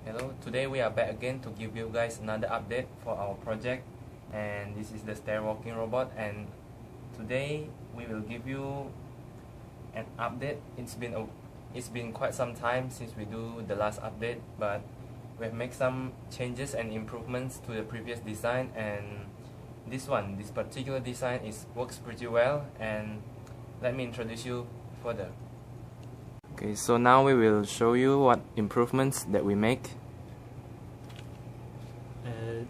Hello, today we are back again to give you guys another update for our project, and this is the stair walking robot, and today we will give you an update. It's been quite some time since we do the last update, but we have made some changes and improvements to the previous design, and this particular design works pretty well, and let me introduce you further. Okay, so now we will show you what improvements that we make.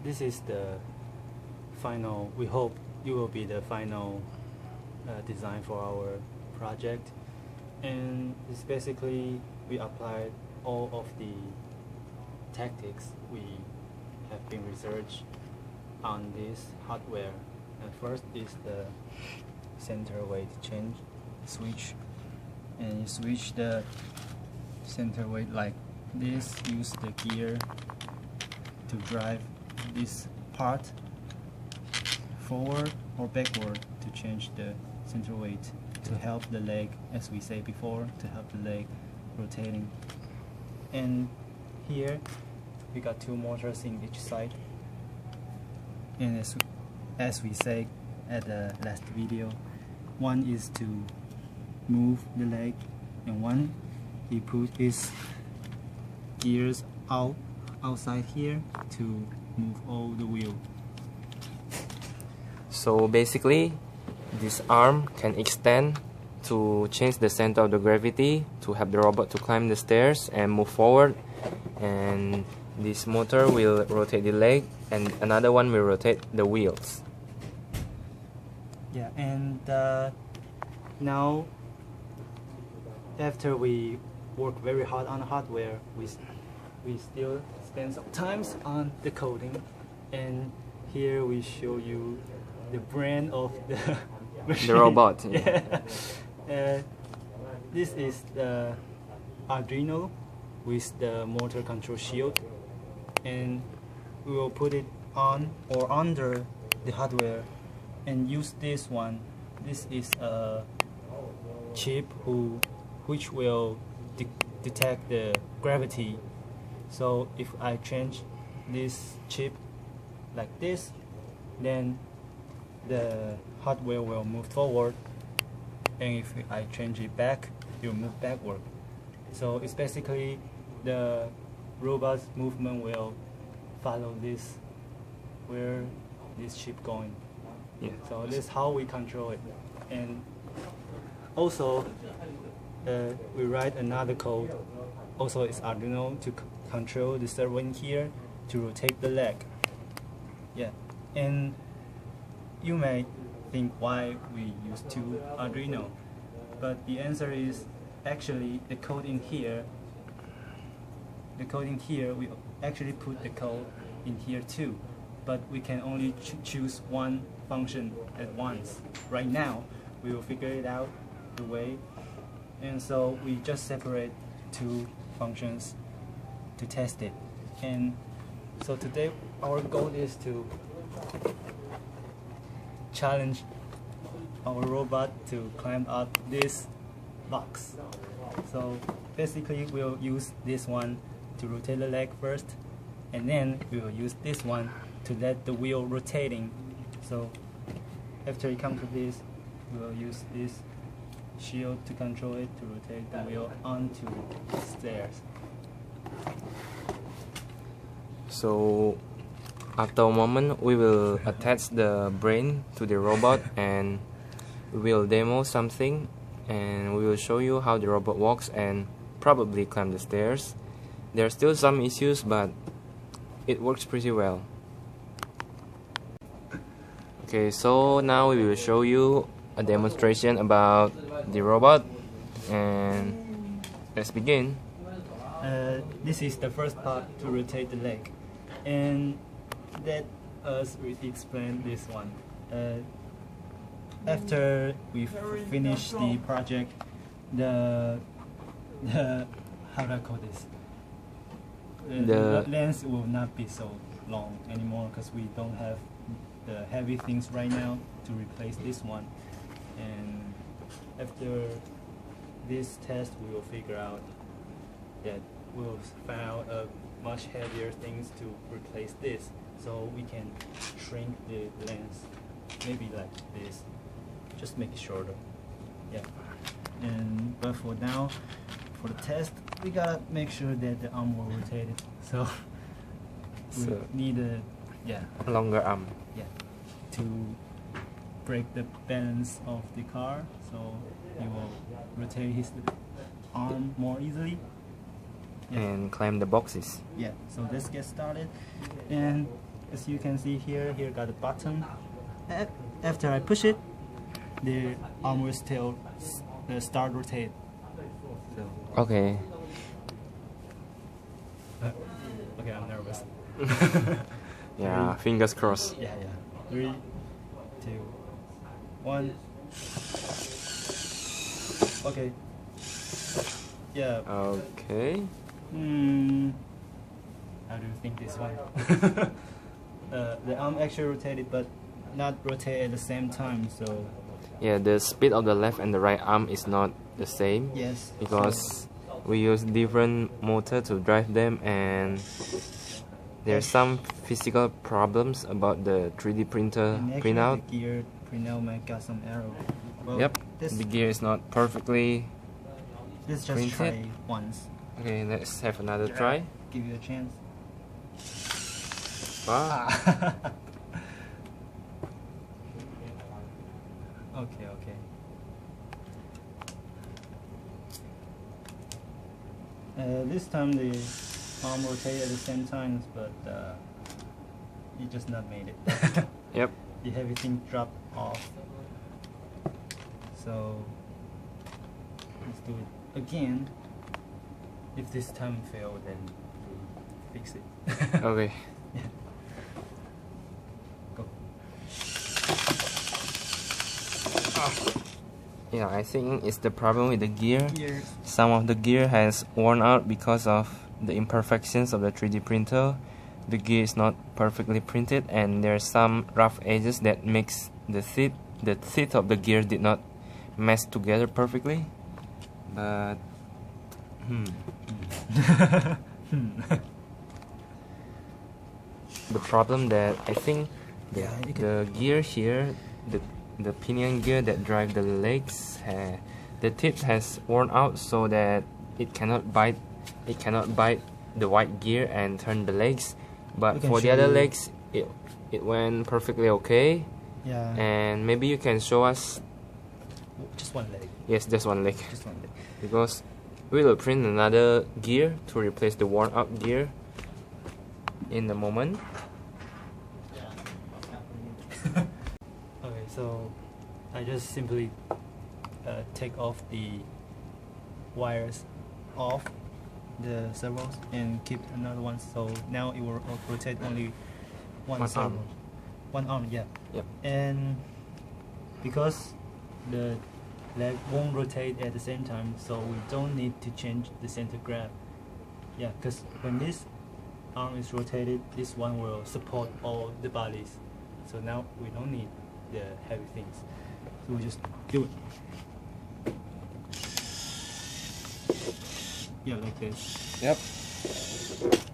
This is the final, we hope it will be the final design for our project, and it's basically we applied all of the tactics we have been researched on this hardware. And first is the center weight change switch, and you switch the center weight like this. Use the gear to drive this part forward or backward to change the center weight, to help the leg, as we said before, to help the leg rotating. And here we got two motors in each side, and as we said at the last video, one is to move the leg, and one he put his gears outside here to move all the wheel. So basically, this arm can extend to change the center of the gravity to help the robot to climb the stairs and move forward, and this motor will rotate the leg, and another one will rotate the wheels. Yeah, and now after we work very hard on the hardware, we still spend some time on the coding, and here we show you the brand of the machine. The robot. Yeah. This is the Arduino with the motor control shield, and we will put it on or under the hardware and use this one. This is a chip which will detect the gravity. So if I change this chip like this, then the hardware will move forward, and if I change it back, it will move backward. So it's basically the robot's movement will follow this, where this chip going. Yeah. So this is how we control it. And also we write another code, also it's Arduino, to control the servant here to rotate the leg. Yeah, and you may think why we use two Arduino, but the answer is actually the code in here. We actually put the code in here too, but we can only choose one function at once. Right now, we will figure it out the way, and so we just separate two functions to test it. And so today our goal is to challenge our robot to climb up this box. So basically we'll use this one to rotate the leg first, and then we will use this one to let the wheel rotating. So after you come to this, we will use this shield to control it to rotate the wheel onto the stairs. So after a moment, we will attach the brain to the robot, and we will demo something, and we will show you how the robot walks and probably climb the stairs. There are still some issues, but it works pretty well. Okay, so now we will show you a demonstration about the robot, and let's begin. This is the first part to rotate the leg, and let us explain this one. After we finish the project, the how do I call this? The lens will not be so long anymore because we don't have the heavy things right now to replace this one. And after this test, we will figure out that we'll find out much heavier things to replace this, so we can shrink the length, maybe like this, just make it shorter. Yeah. And but for now, for the test, we gotta make sure that the arm will rotate it. So we need a longer arm. Yeah, to break the balance of the car, so he will rotate his arm more easily. Yeah. And climb the boxes. Yeah. So let's get started. And as you can see here got a button. After I push it, the arm will still start rotate. So. Okay. Okay, I'm nervous. Yeah, fingers crossed. Yeah. 3, 2, 1. Okay. Yeah. Okay. How do you think this one? The arm actually rotated, but not rotate at the same time. So. Yeah, the speed of the left and the right arm is not the same. Yes. Because we use different motor to drive them, and there's some physical problems about the 3D printer printout. The gear printout might got some error. Well, yep, the gear is not perfectly just printed. Try once. Okay, let's have another try. Give you a chance. Wow. Okay. This time the arm rotated at the same time, but you just not made it. Yep. The heavy thing dropped off. So let's do it again. If this time failed, then we fix it. Okay. Yeah. Go. Yeah, I think it's the problem with the gear. Gears. Some of the gear has worn out because of the imperfections of the 3D printer. The gear is not perfectly printed, and there are some rough edges that makes the teeth of the gear did not mesh together perfectly. But the problem that I think the gear here, the pinion gear that drive the legs, the tip has worn out so that it cannot bite the white gear and turn the legs. But for the other legs, it went perfectly okay. Yeah. And maybe you can show us. Just one leg. Yes, just one leg. Just one leg. Because we will print another gear to replace the worn out gear in the moment. Okay, so I just simply take off the wires off the servos and keep another one, so now it will rotate only one servo. Arm. One arm, yeah. Yep. And because the leg won't rotate at the same time, so we don't need to change the center grab. Yeah, because when this arm is rotated, this one will support all the bodies. So now we don't need the heavy things. So we just do it. Yeah, like this. Yep.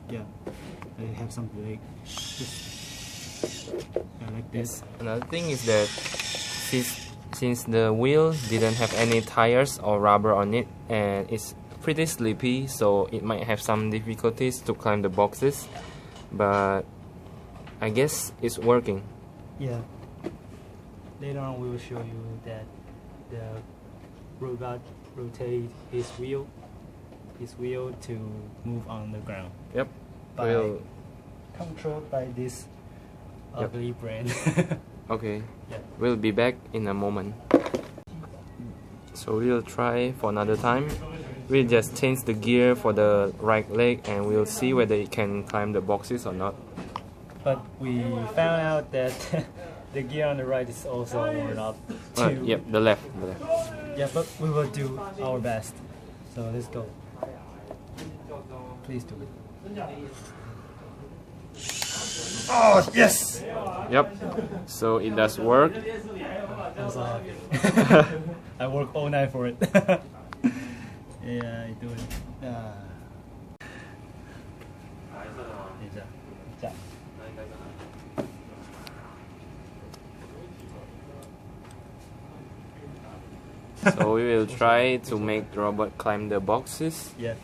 Yeah, I have some delay. Just like this. Another thing is that since the wheel didn't have any tires or rubber on it, and it's pretty sleepy, so it might have some difficulties to climb the boxes, but I guess it's working. Yeah. Later on we will show you that the robot rotate his wheel to move on the ground. Yep. Controlled by this ugly brain. Okay. Yeah. We'll be back in a moment. So we'll try for another time. We'll just change the gear for the right leg, and we'll see whether it can climb the boxes or not. But we found out that the gear on the right is also worn up too. Yep, the left. Yeah, but we will do our best. So let's go. Please do it. Oh, yes! Yep. So it does work. I'm so happy. I work all night for it. Yeah, I do it. Dạ. So we will try to make the robot climb the boxes. Yeah.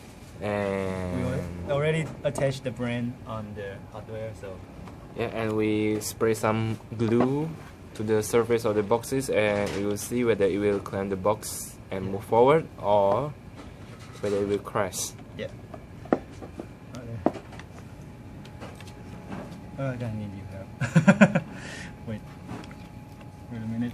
And We already attached the brand on the hardware, so. yeah, and we spray some glue to the surface of the boxes, and we will see whether it will climb the box and move forward or whether it will crash. Yeah. Okay. Oh, I don't need you help. Wait a minute.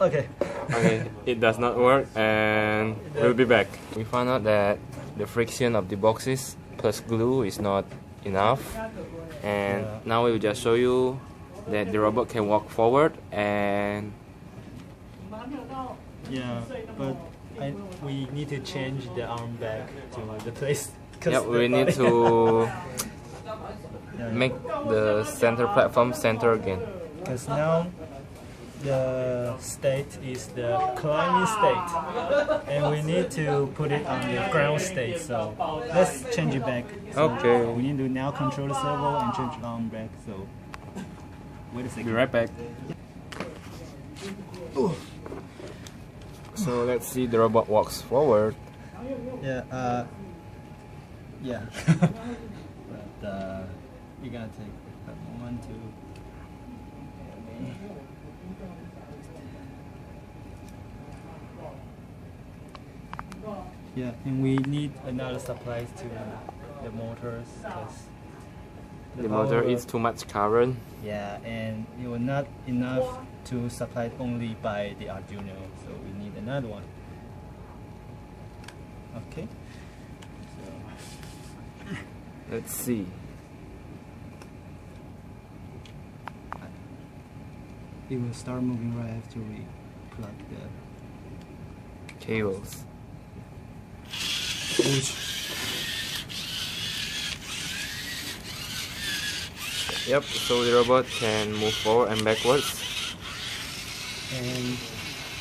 Okay. Okay, it does not work, and we'll be back. We found out that the friction of the boxes plus glue is not enough, and now we will just show you that the robot can walk forward and Yeah, but we need to change the arm back to the place. yeah, we need to make the center platform center again. Because now the state is the climbing state, and we need to put it on the ground state. So let's change it back. So Okay. we need to now control the servo and change the arm back. So wait a second. Be right back. So let's see the robot walks forward. Yeah. Yeah. But you gotta take a moment to. Yeah, and we need another supply to the motors because The motor power- is too much current. Yeah, and it was not enough to supply only by the Arduino, so we need another one. Okay. So Let's see. it will start moving right after we plug the. Cables. Yep, so the robot can move forward and backwards. And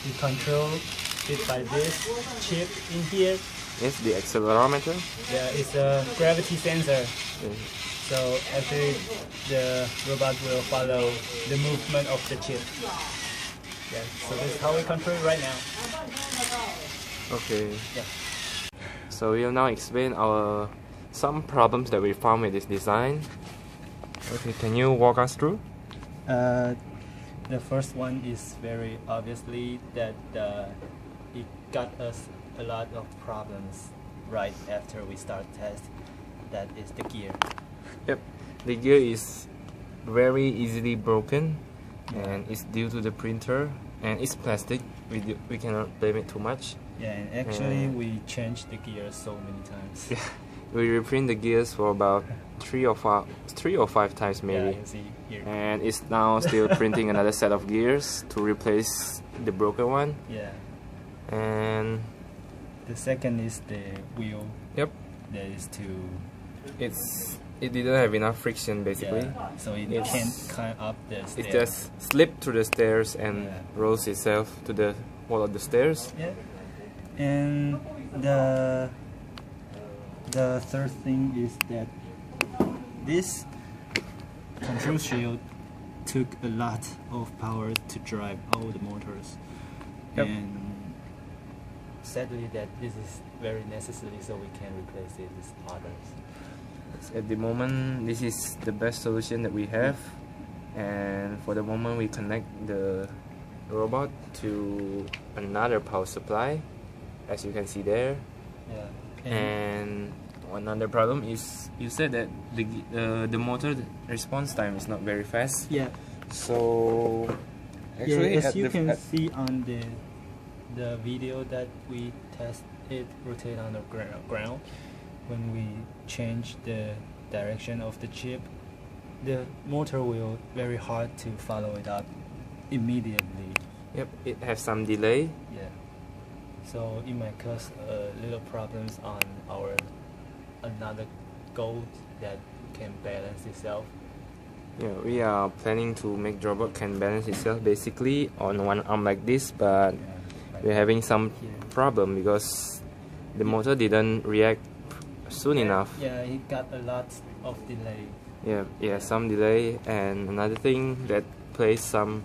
we control it by this chip in here. Yes, the accelerometer. Yeah, it's a gravity sensor. Okay. So actually the robot will follow the movement of the chip. Yeah, so this is how we control it right now. Okay. Yeah. So we'll now explain some problems that we found with this design. Okay, can you walk us through? The first one is very obviously that it got us a lot of problems right after we start test. That is the gear. Yep, the gear is very easily broken, and it's due to the printer, and it's plastic. We cannot blame it too much. Yeah, and actually we changed the gear so many times. Yeah, we reprint the gears for about three or five times maybe. Yeah, you can see here. And it's now still printing another set of gears to replace the broken one. Yeah. And The second is the wheel. yep, That is to it didn't have enough friction basically. yeah, so it It's- can't climb up the stairs. It just slipped through the stairs and Yeah. rolls itself to the wall of the stairs. Yeah. And the third thing is that this control shield took a lot of power to drive all the motors. Yep. And sadly that this is very necessary, so we can replace it with others. At the moment, this is the best solution that we have, and for the moment we connect the robot to another power supply, as you can see there. Yeah. And another problem is you said that the motor response time is not very fast. yeah. So actually, yeah, as at you the- can at- see on the video that we test it rotate on the ground, when we change the direction of the chip, the motor will very hard to follow it up immediately. Yep, it has some delay. Yeah. So it might cause little problems on our another goal that can balance itself. Yeah, we are planning to make the robot can balance itself basically on one arm like this, but we're having some problem because the motor didn't react soon enough. Yeah, it got a lot of delay. Yeah, some delay, and another thing that plays some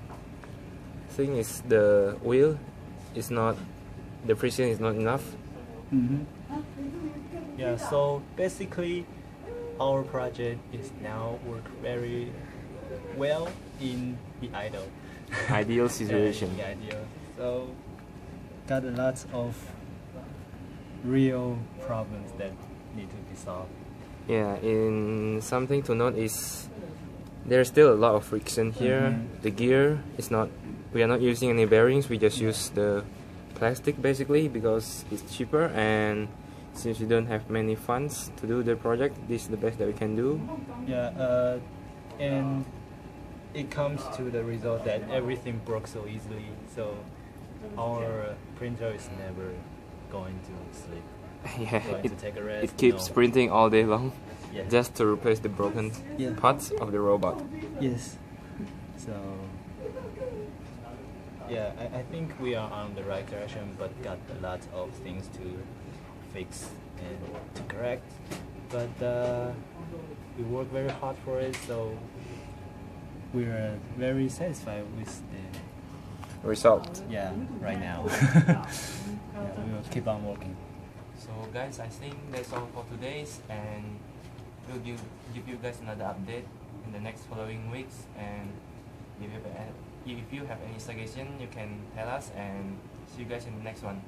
thing is the wheel is not, the friction is not enough. Yeah, so basically our project is now work very well in the Ideal situation. Yeah, in the ideal. So got a lot of real problems that need to be solved. Yeah, in something to note is there's still a lot of friction here. The gear is not, we are not using any bearings, we just use the plastic basically because it's cheaper, and since we don't have many funds to do the project, this is the best that we can do. Yeah, and it comes to the result that everything broke so easily, so our printer is never going to sleep. Yeah, Going to take a rest. it keeps printing all day long, Yeah. just to replace the broken parts of the robot. Yes. So yeah, I think we are on the right direction, but got a lot of things to fix and to correct. But we work very hard for it, so we're very satisfied with the Result. yeah right now. Yeah, we will keep on working. So guys, I think that's all for today's, and we'll give you guys another update in the next following weeks. And if you have any suggestion, you can tell us, and see you guys in the next one.